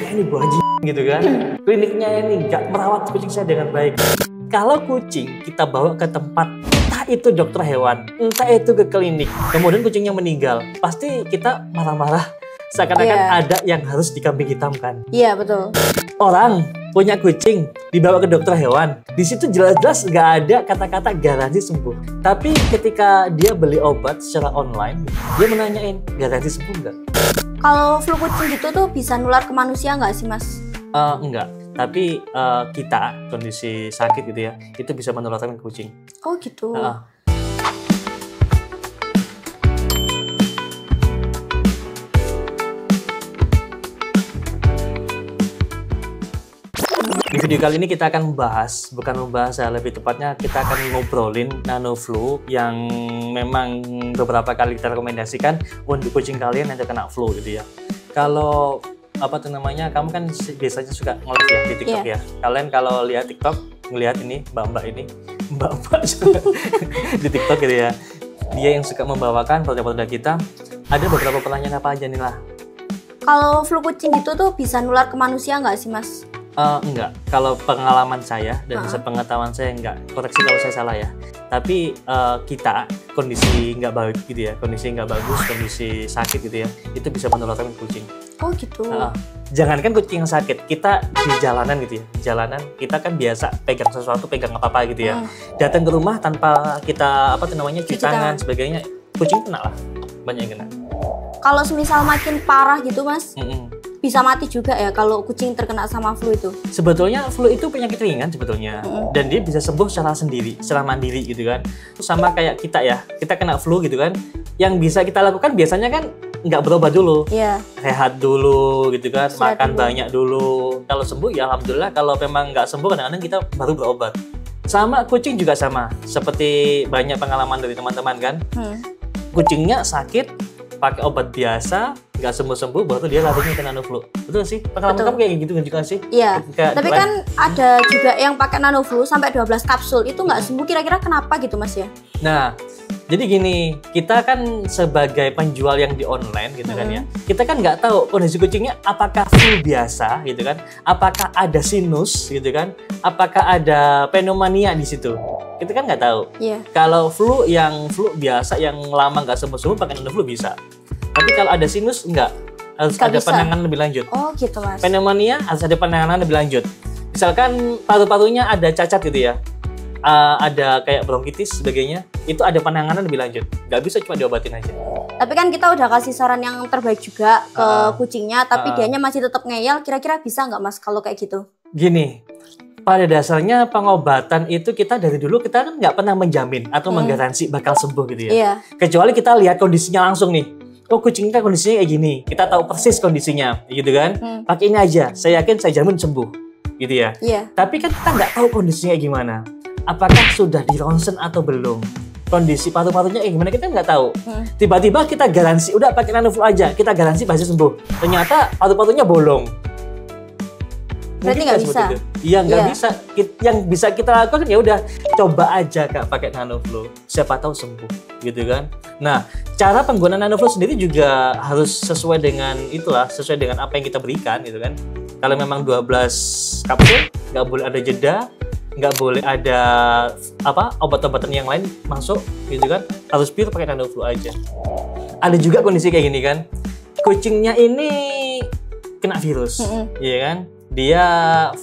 saya ini buaji gitu kan. Kliniknya ini nggak merawat kucing saya dengan baik. Kalau kucing kita bawa ke tempat, entah itu dokter hewan, entah itu ke klinik, kemudian kucingnya meninggal, pasti kita marah-marah. Seakan-akan ada yang harus dikambing hitamkan. Iya, betul. Orang punya kucing dibawa ke dokter hewan, di situ jelas-jelas nggak ada kata-kata garansi sembuh. Tapi ketika dia beli obat secara online, dia menanyain garansi sembuh nggak? Kalau flu kucing gitu tuh bisa nular ke manusia nggak sih, Mas? Enggak. Tapi kita kondisi sakit gitu ya, itu bisa menularkan ke kucing. Oh gitu. Di video kali ini kita akan membahas ya, lebih tepatnya kita akan ngobrolin NanoFlu yang memang beberapa kali kita rekomendasikan untuk kucing kalian yang terkena flu gitu ya. Kalau kamu kan biasanya suka nge-live ya di TikTok ya. Kalian kalau lihat TikTok, ngelihat ini mbak-mbak di TikTok gitu ya. Dia yang suka membawakan produk-produk kita. Ada beberapa pertanyaan apa aja nih lah. Kalau flu kucing gitu tuh bisa nular ke manusia nggak sih, Mas? Enggak, kalau pengalaman saya dan sepengetahuan saya enggak, koreksi kalau saya salah ya. Tapi kita kondisi nggak baik gitu ya, kondisi nggak bagus, kondisi sakit gitu ya, itu bisa menularkan kucing. Oh gitu. Jangankan kucing yang sakit, kita di jalanan gitu ya, di jalanan kita kan biasa pegang sesuatu, pegang apa-apa gitu ya. Datang ke rumah tanpa kita cuci tangan sebagainya, kucing kena lah, banyak yang kena. Kalau semisal makin parah gitu, Mas. Bisa mati juga ya kalau kucing terkena sama flu itu? Sebetulnya flu itu penyakit ringan sebetulnya, dan dia bisa sembuh secara mandiri gitu kan. Sama kayak kita ya, kita kena flu gitu kan, yang bisa kita lakukan biasanya kan nggak berobat dulu, rehat dulu gitu kan, makan banyak dulu. Kalau sembuh ya alhamdulillah, kalau memang nggak sembuh kadang-kadang kita baru berobat. Sama kucing juga sama, seperti banyak pengalaman dari teman-teman kan, kucingnya sakit pakai obat biasa, nggak sembuh-sembuh, baru dia larinya ke NanoFlu. Betul sih? Pengalaman kamu kayak gitu juga sih? Iya, tapi kan ada juga yang pakai NanoFlu sampai 12 kapsul, itu nggak sembuh, kira-kira kenapa gitu, Mas ya? Nah, jadi gini, kita kan sebagai penjual yang di online gitu kan ya, kita kan nggak tahu kondisi kucingnya apakah flu biasa gitu kan, apakah ada sinus gitu kan, apakah ada pneumonia di situ. Kita kan nggak tahu. Kalau flu biasa yang lama nggak sembuh-sembuh pakai NanoFlu bisa. Tapi kalau ada sinus nggak, harus ada penanganan lebih lanjut. Oh gitu, Mas. Pneumonia harus ada penanganan lebih lanjut. Misalkan paru-parunya ada cacat gitu ya, ada kayak bronkitis sebagainya, itu ada penanganan lebih lanjut. Nggak bisa cuma diobatin aja. Tapi kan kita udah kasih saran yang terbaik juga ke kucingnya, tapi dianya masih tetap ngeyel. Kira-kira bisa nggak, Mas, kalau kayak gitu? Gini, pada dasarnya pengobatan itu kita dari dulu kita kan nggak pernah menjamin atau menggaransi bakal sembuh gitu ya. Kecuali kita lihat kondisinya langsung nih. Oh, kucingnya kondisinya kayak gini, kita tahu persis kondisinya, gitu kan? Pakai ini aja, saya yakin saya jamin sembuh, gitu ya. Tapi kan kita nggak tahu kondisinya kayak gimana. Apakah sudah di ronsen atau belum? Kondisi paru-parunya kayak gimana kita nggak tahu. Tiba-tiba kita garansi, udah pakai NanoFlu aja, kita garansi pasti sembuh. Ternyata paru-parunya bolong. Berarti nggak bisa? Iya, nggak bisa. Yang bisa kita lakukan ya udah coba aja Kak pakai NanoFlu. Siapa tahu sembuh, gitu kan? Nah, cara penggunaan NanoFlu sendiri juga harus sesuai dengan apa yang kita berikan, gitu kan? Kalau memang 12 kapsul, nggak boleh ada jeda, nggak boleh ada obat-obatan yang lain masuk, gitu kan? Harus pure pakai NanoFlu aja. Ada juga kondisi kayak gini kan? Kucingnya ini kena virus, iya kan? Dia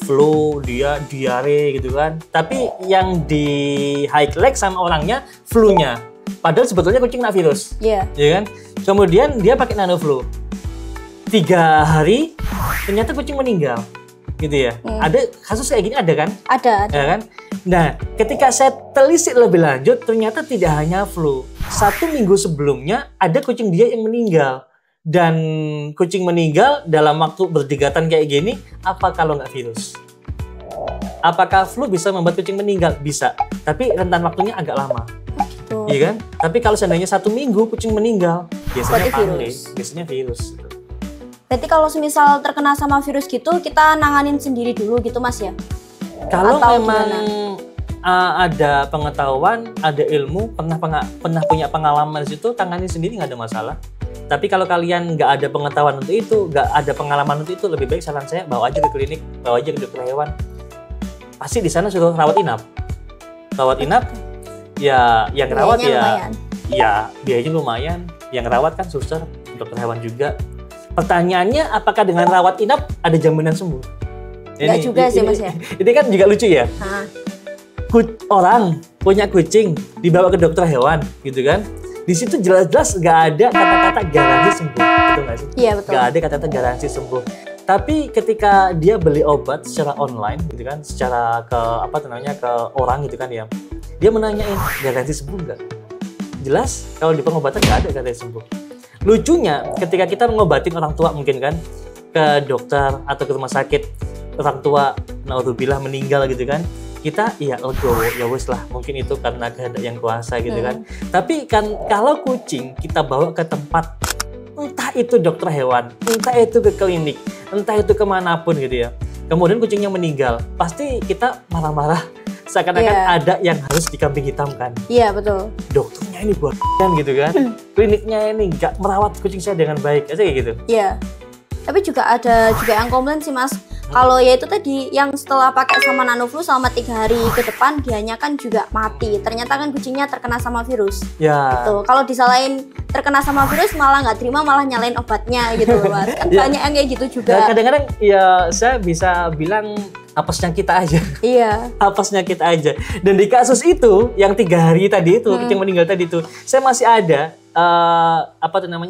flu, dia diare gitu kan. Tapi yang di highlight sama orangnya flu-nya. Padahal sebetulnya kucing kena virus. Ya kan? Kemudian dia pakai NanoFlu. 3 hari ternyata kucing meninggal. Gitu ya. Ada kasus kayak gini ada kan? Ada. Ya kan? Nah, ketika saya telisik lebih lanjut ternyata tidak hanya flu. 1 minggu sebelumnya ada kucing dia yang meninggal. Dan kucing meninggal dalam waktu berdekatan kayak gini, apa kalau nggak virus? Apakah flu bisa membuat kucing meninggal? Bisa, tapi rentan waktunya agak lama. Iya kan? Tapi kalau seandainya 1 minggu kucing meninggal, biasanya biasanya virus. Berarti kalau semisal terkena sama virus gitu, kita nanganin sendiri dulu gitu, Mas ya? Kalau memang ada pengetahuan, ada ilmu, pernah punya pengalaman di situ, tangani sendiri nggak ada masalah. Tapi kalau kalian nggak ada pengetahuan untuk itu, nggak ada pengalaman untuk itu, lebih baik saran saya bawa aja ke klinik, bawa aja ke dokter hewan. Pasti di sana suruh rawat inap. Rawat inap, ya yang rawat Biayanya ya, lumayan. ya biayanya lumayan. Yang rawat kan suster, dokter hewan juga. Pertanyaannya, apakah dengan rawat inap ada jaminan sembuh? Nggak juga sih, Mas, ya. Ini kan juga lucu ya. Nah, Orang punya kucing dibawa ke dokter hewan, gitu kan? Di situ jelas-jelas nggak ada kata-kata garansi sembuh, betul nggak sih? iya betul. Nggak ada kata-kata garansi sembuh. Tapi ketika dia beli obat secara online, gitu kan, secara ke ke orang gitu kan ya, dia menanyain garansi sembuh nggak? Jelas kalau di pengobatan nggak ada garansi sembuh. Lucunya ketika kita mengobatin orang tua mungkin kan ke dokter atau ke rumah sakit, orang tua naudzubillah meninggal gitu kan, kita iya legowo ya wes lah, mungkin itu karena kehendak yang kuasa gitu kan. Tapi kan kalau kucing kita bawa ke tempat, entah itu dokter hewan, entah itu ke klinik, entah itu kemanapun gitu ya, kemudian kucingnya meninggal, pasti kita marah-marah seakan-akan ada yang harus dikambing hitamkan. Iya betul. Dokternya ini buat gitu kan, kliniknya ini nggak merawat kucing saya dengan baik, kayak gitu. Iya. Tapi juga ada juga yang komplain sih Mas. Kalau ya itu tadi yang setelah pakai sama NanoFlu selama 3 hari ke depan dianya kan juga mati. Ternyata kan kucingnya terkena sama virus. Ya. Gitu. Kalau disalahin terkena sama virus malah nggak terima, malah nyalain obatnya gitu loh Mas. Kan Ya. banyak yang kayak gitu juga. Dan kadang-kadang ya saya bisa bilang apesnya kita aja. Iya. Apesnya kita aja. Dan di kasus itu yang 3 hari tadi itu, kucing meninggal tadi itu, saya masih ada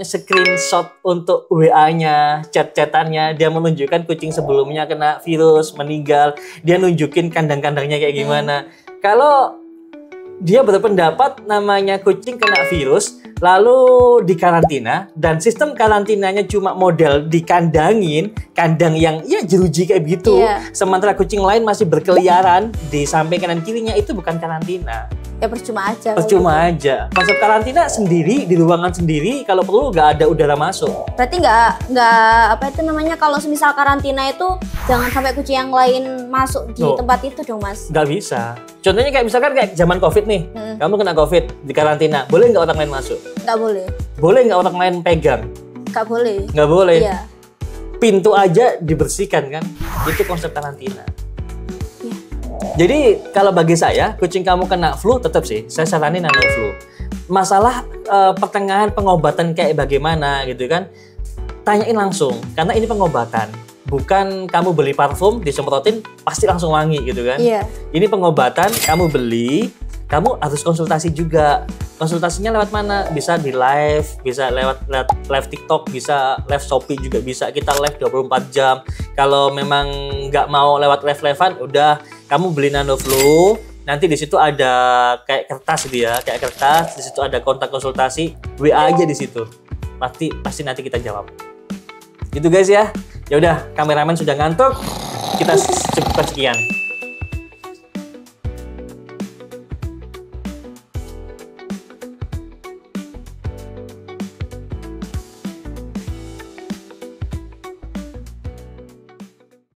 screenshot untuk WA-nya, chat-chatannya, dia menunjukkan kucing sebelumnya kena virus, meninggal, dia nunjukin kandang-kandangnya kayak gimana. Kalau dia berpendapat namanya kucing kena virus, lalu dikarantina, dan sistem karantinanya cuma model dikandangin, kandang yang ya jeruji kayak gitu. Iya. Sementara kucing lain masih berkeliaran di samping kanan kirinya, itu bukan karantina. Ya percuma aja. Percuma aja. Konsep karantina sendiri, di ruangan sendiri, kalau perlu nggak ada udara masuk. Berarti nggak kalau semisal karantina itu jangan sampai kucing yang lain masuk di tempat itu dong Mas. Nggak bisa. Contohnya kayak misalkan kayak zaman COVID nih, kamu kena COVID di karantina, boleh nggak orang lain masuk? Nggak boleh. Boleh nggak orang lain pegang? Nggak boleh. Nggak boleh. Iya. Pintu aja dibersihkan kan? Itu konsep karantina. Iya. Jadi kalau bagi saya, kucing kamu kena flu tetap sih, saya saranin NanoFlu. Masalah pertengahan pengobatan kayak bagaimana gitu kan? Tanyain langsung, karena ini pengobatan. Bukan kamu beli parfum, disemprotin, pasti langsung wangi gitu kan. Iya. Ini pengobatan, kamu beli, kamu harus konsultasi juga. Konsultasinya lewat mana? Bisa di live, bisa lewat live TikTok, bisa live Shopee juga bisa. Kita live 24 jam. Kalau memang nggak mau lewat live-livean, udah kamu beli NanoFlu. Nanti di situ ada kayak kertas gitu ya, kayak kertas. Di situ ada kontak konsultasi, WA aja di situ. Pasti nanti kita jawab. Gitu guys ya. Ya udah, kameramen sudah ngantuk. Kita cukupkan sekian.